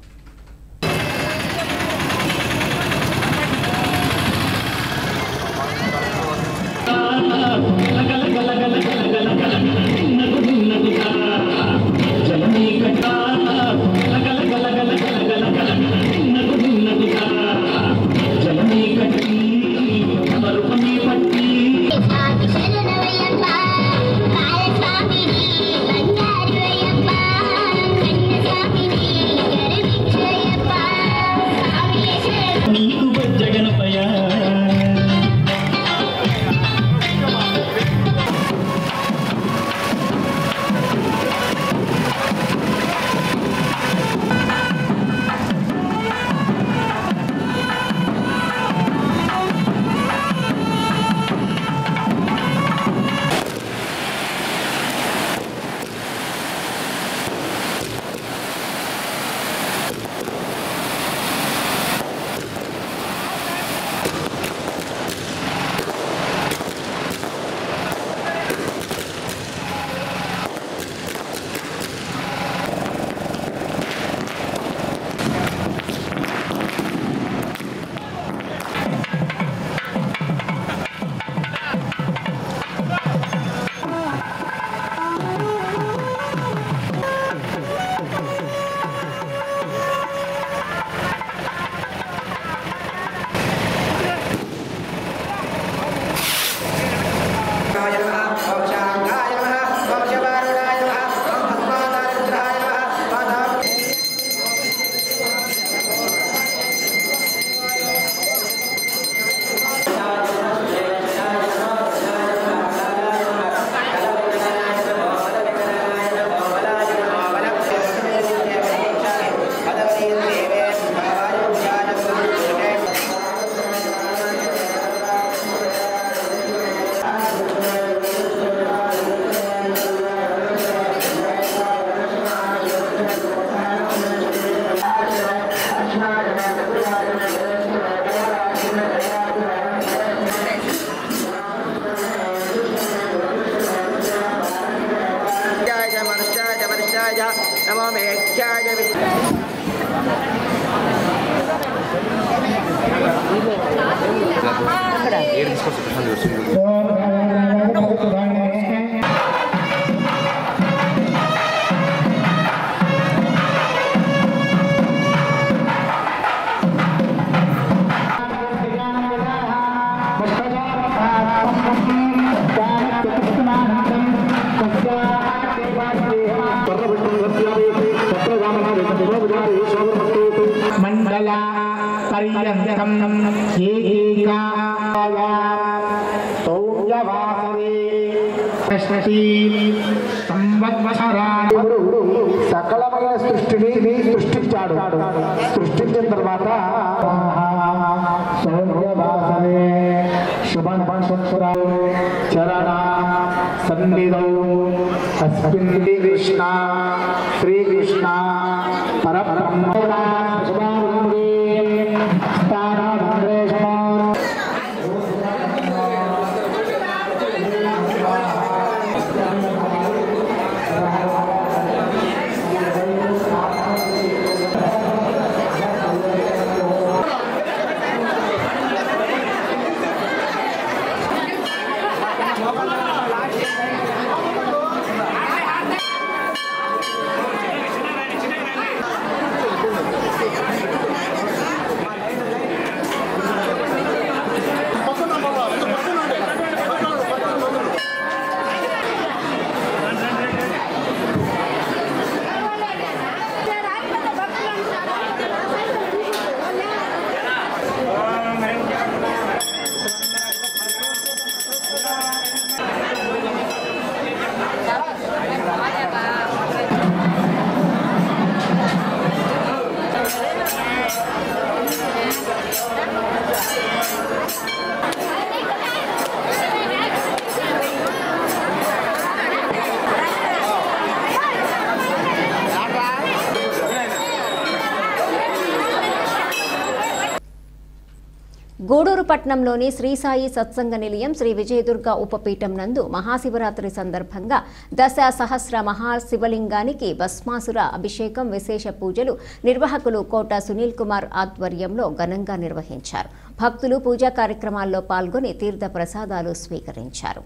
[SPEAKER 11] विद्याय नमो मेघ्याय
[SPEAKER 12] मंडला पर्यंतम एकाया सौम्यवासरे षष्ठी संवत्सराणि సకలమైన సృష్టిని సృష్టించాడు. సృష్టించిన తర్వాత సౌమ్యవాసరే శుభ నక్షత్ర చరణ సన్నిధౌ అస్మిన్ శ్రీకృష్ణ పరబ్రహ్మ
[SPEAKER 1] గూడూరు పట్టణంలోని శ్రీ సాయి సత్సంగ నిలయం శ్రీ విజయదుర్గ ఉపపీఠం నందు మహాశివరాత్రి సందర్భంగా దశ సహస్ర మహాశివలింగానికి భస్మాసుర అభిషేకం విశేష పూజలు నిర్వాహకులు కోట సునీల్ కుమార్ ఆధ్వర్యంలో ఘనంగా నిర్వహించారు. భక్తులు పూజా కార్యక్రమాల్లో పాల్గొని తీర్థ ప్రసాదాలు స్వీకరించారు.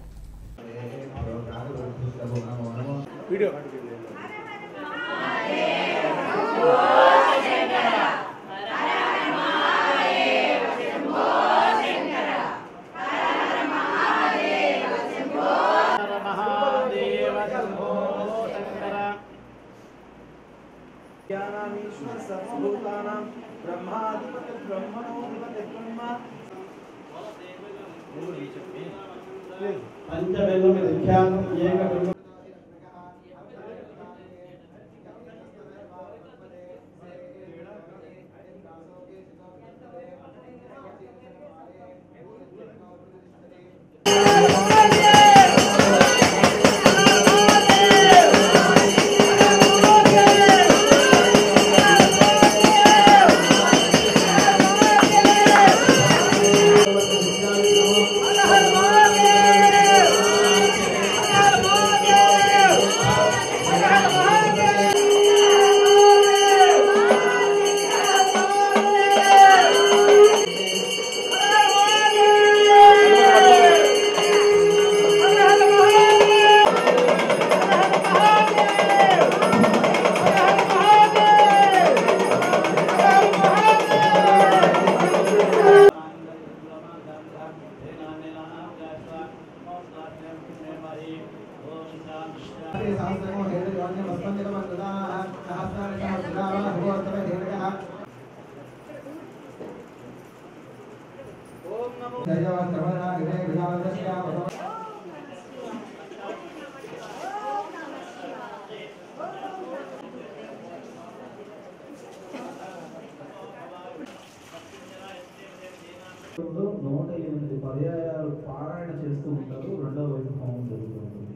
[SPEAKER 13] పర్యాయాలు పారాయణ చేస్తూ ఉంటారు. రెండవ వైపు హోమం జరుగుతూ ఉంటుంది.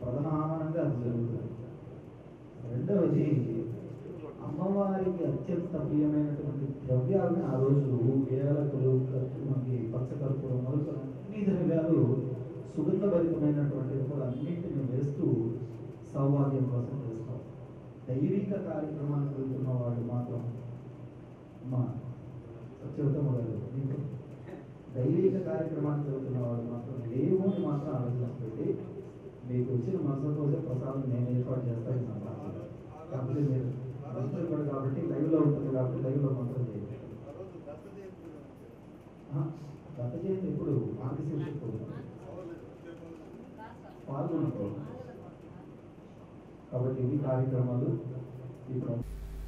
[SPEAKER 13] ప్రధానంగా అది జరుగుతుంది. రెండవది అమ్మవారికి అత్యంత ప్రియమైనటువంటి ద్రవ్యాలను ఆ రోజు ఏలకులు, మనకి పచ్చకర్పూరం మొదలు అన్ని ద్రవ్యాలు సుగంధభరితమైనటువంటి కూడా అన్నింటిని వేస్తూ సౌభాగ్యం కోసం చేస్తాం. కార్యక్రమాలు చదువుతున్న వాళ్ళు మాత్రం మా సత్యోత్తమ గారు మీకు దైవిక కార్యక్రమాలు చదువుతున్న వాళ్ళు మాత్రం దేవుని మాత్రం ఆలోచన పెట్టి మీకు వచ్చిన మనసు కోసం ప్రసాదం నేను ఏర్పాటు చేస్తాను నా బాధ్యత. కాకపోతే మీరు మంత్రులు కూడా కాబట్టి లైవ్లో ఉంటుంది కాబట్టి లైవ్లో మంత్రం చేయండి. గత చేయండి ఇప్పుడు మార్గశీర్షిక పాల్గొనకూడదు. కాబట్టి ఇవి కార్యక్రమాలు ఇప్పుడు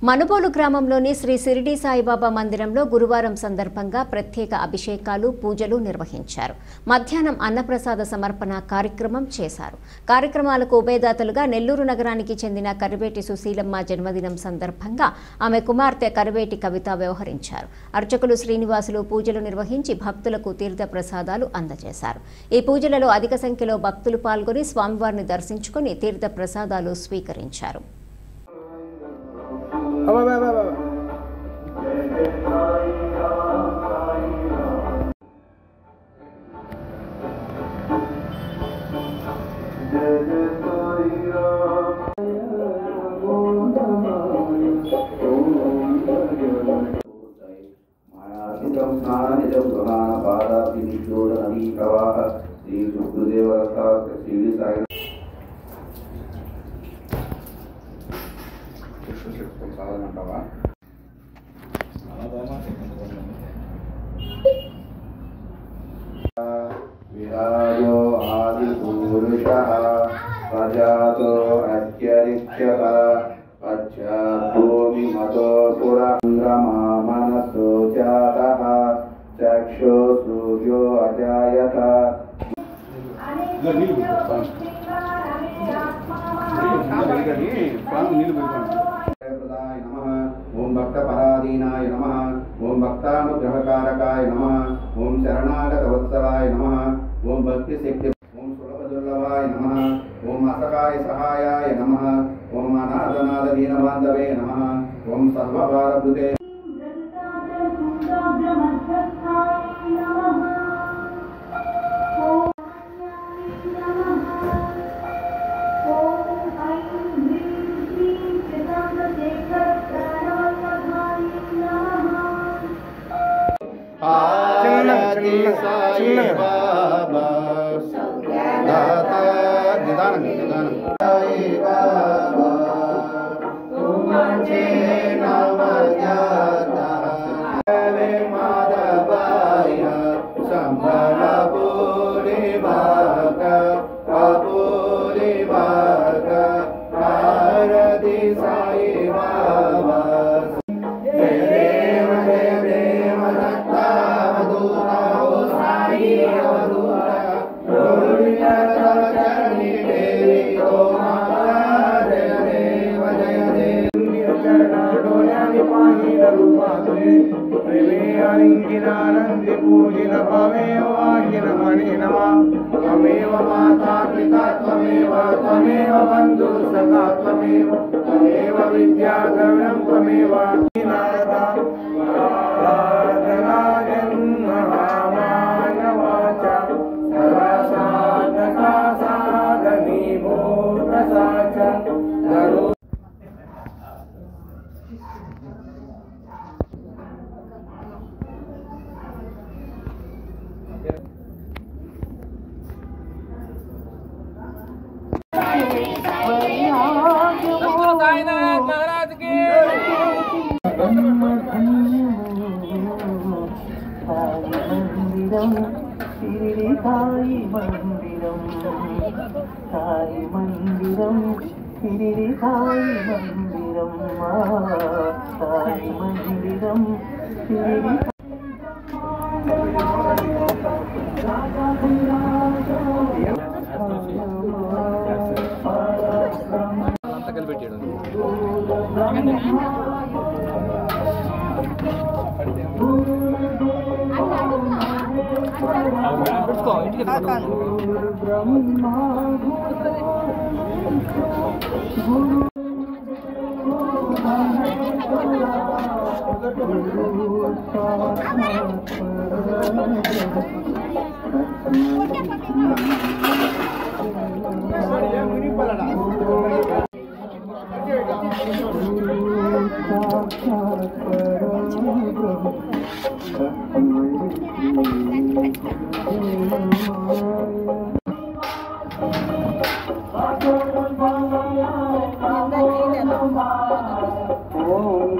[SPEAKER 1] మనుబోలు గ్రామంలోని శ్రీ షిరిడి సాయిబాబా మందిరంలో గురువారం సందర్భంగా ప్రత్యేక అభిషేకాలు పూజలు నిర్వహించారు. మధ్యాహ్నం అన్నప్రసాద సమర్పణ కార్యక్రమం చేశారు. కార్యక్రమాలకు ఉభయదాతలుగా నెల్లూరు నగరానికి చెందిన కరివేటి సుశీలమ్మ జన్మదినం సందర్భంగా ఆమె కుమార్తె కరివేటి కవిత వ్యవహరించారు. అర్చకులు శ్రీనివాసులు పూజలు నిర్వహించి భక్తులకు తీర్థ ప్రసాదాలు అందజేశారు. ఈ పూజలలో అధిక సంఖ్యలో భక్తులు పాల్గొని స్వామివారిని దర్శించుకుని తీర్థ ప్రసాదాలు స్వీకరించారు.
[SPEAKER 14] विराजो आदिपुरुषः प्रजातो अत्यरिच्यः पश्चाद्भूमि मतो पुरन्द्रमा मनसो जातः चक्षो सूर्यो अजायत ओम भक्तपराधीनाय नमः ओम भक्तानुग्रहकारकाय नमः ओम शरणागतवत्सलाय नमः ओम भक्तिशक्ति ओम सुलभदुर्लभाय नमः ओम असहाय सहायाय नमः ओम अनाथनाथ दीनबान्धवे नमः ओम सर्वभारभूते आरती साई बाबा दाता निदान साई बाबा तुमचे नाम जाता रे माधवाय संभला पूरी बाका पूरी बाका आरती साई बाबा त्वमेव माता पिता त्वमेव त्वमेव बन्धु सखा त्वमेव त्वमेव विद्या द्रविणं त्वमेव नारदा प्रार्थना जन्म मानवाचा सर्वसाधका साधनी भूत साचा धरो साईनाथ महाराज की
[SPEAKER 12] साई मंदिरम श्री साई मंदिरम साई मंदिरम श्री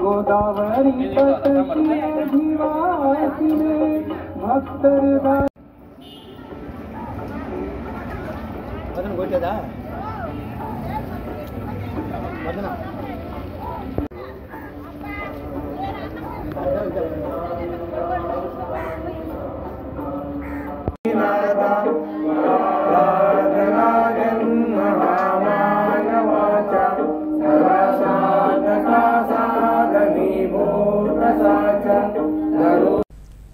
[SPEAKER 14] गोदावरी
[SPEAKER 2] కొట్టేదా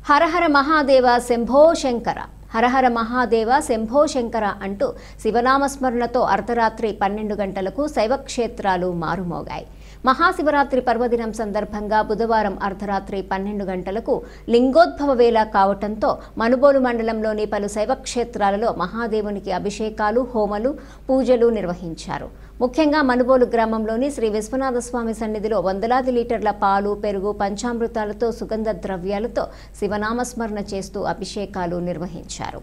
[SPEAKER 1] హరహర మహాదేవ శంభో శంకర, హరహర మహాదేవ శంభో శంకర అంటూ శివనామస్మరణతో అర్ధరాత్రి 12 గంటలకు శైవక్షేత్రాలు మారుమోగాయి. మహాశివరాత్రి పర్వదినం సందర్భంగా బుధవారం అర్ధరాత్రి 12 గంటలకు లింగోద్భవ వేళ కావటంతో మనుబోలు మండలంలోని పలు శైవక్షేత్రాలలో మహాదేవునికి అభిషేకాలు, హోమలు, పూజలు నిర్వహించారు. ముఖ్యంగా మనుబోలు గ్రామంలోని శ్రీ విశ్వనాథస్వామి సన్నిధిలో వందలాది లీటర్ల పాలు, పెరుగు, పంచామృతాలతో, సుగంధ ద్రవ్యాలతో శివనామస్మరణ చేస్తూ అభిషేకాలు నిర్వహించారు.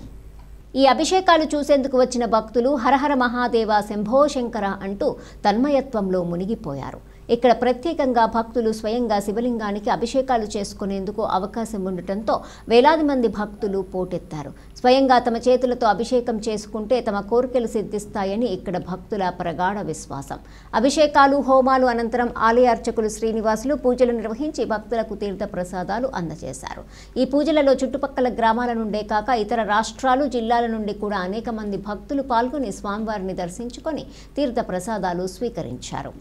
[SPEAKER 1] ఈ అభిషేకాలు చూసేందుకు వచ్చిన భక్తులు హరహర మహాదేవ శంభో శంకర అంటూ తన్మయత్వంలో మునిగిపోయారు. ఇక్కడ ప్రత్యేకంగా భక్తులు స్వయంగా శివలింగానికి అభిషేకాలు చేసుకునేందుకు అవకాశం ఉండటంతో వేలాది మంది భక్తులు పోటెత్తారు. స్వయంగా తమ చేతులతో అభిషేకం చేసుకుంటే తమ కోరికలు సిద్ధిస్తాయని ఇక్కడ భక్తుల ప్రగాఢ విశ్వాసం. అభిషేకాలు, హోమాలు అనంతరం ఆలయ అర్చకులు శ్రీనివాసులు పూజలు నిర్వహించి భక్తులకు తీర్థ ప్రసాదాలు అందజేశారు. ఈ పూజలలో చుట్టుపక్కల గ్రామాల నుండే కాక ఇతర రాష్ట్రాలు, జిల్లాల నుండి కూడా అనేక మంది భక్తులు పాల్గొని స్వామివారిని దర్శించుకొని తీర్థ ప్రసాదాలు స్వీకరించారు.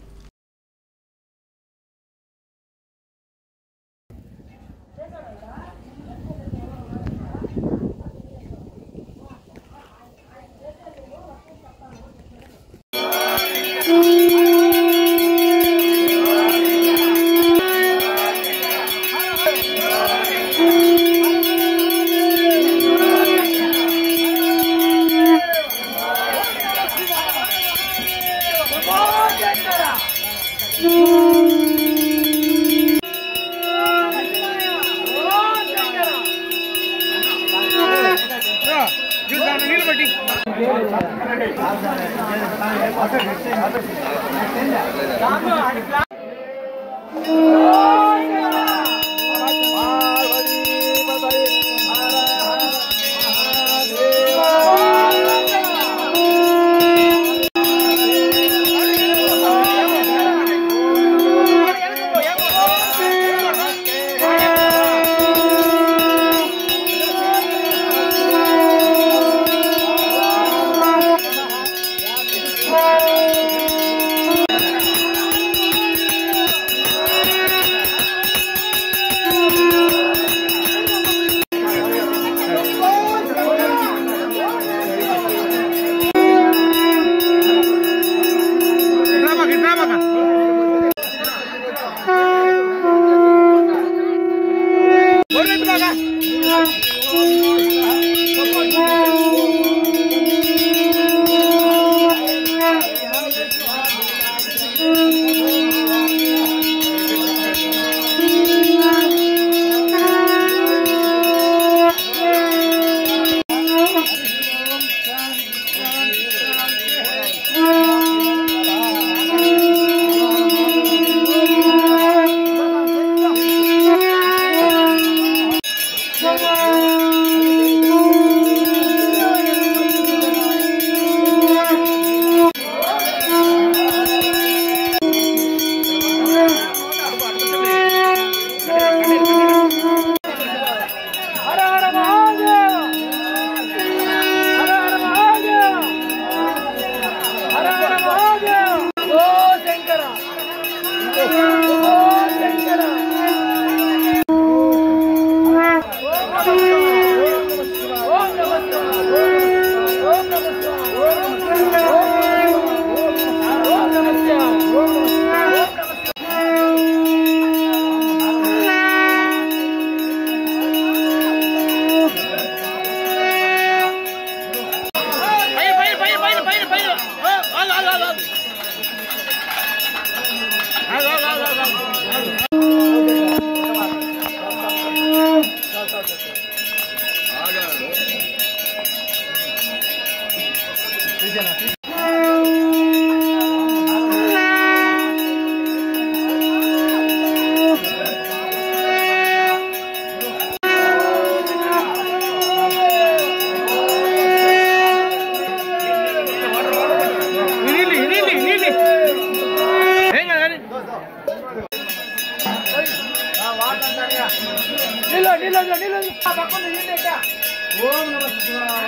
[SPEAKER 14] ఓం నమః శివాయ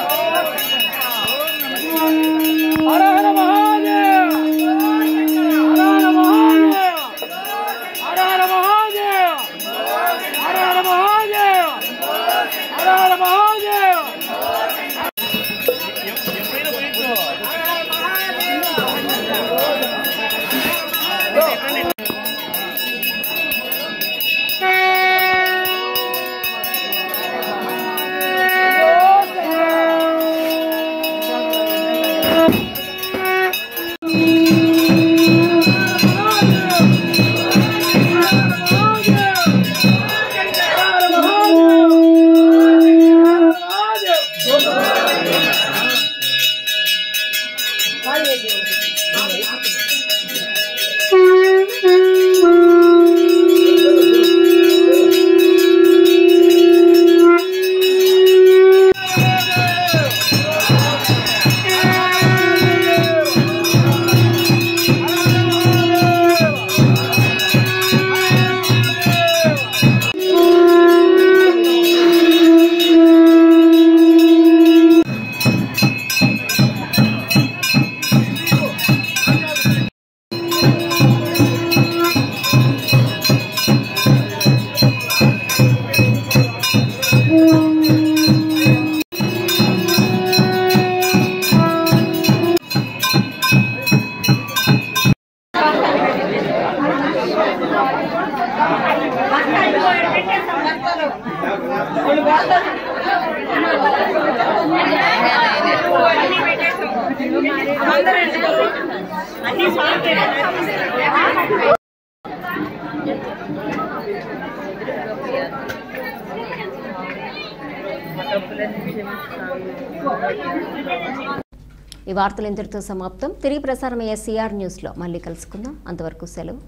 [SPEAKER 14] ఓం నమః శివాయ హర హర మహాదేవ్ హర హర మహాదేవ్ హర హర మహాదేవ్ హర హర మహాదేవ్ హర హర మహాదేవ్
[SPEAKER 1] ఈ వార్తలు ఇంతటితో సమాప్తం. తిరిగి ప్రసారమయ్యే సిఆర్ న్యూస్లో మళ్ళీ కలుసుకుందాం. అంతవరకు సెలవు.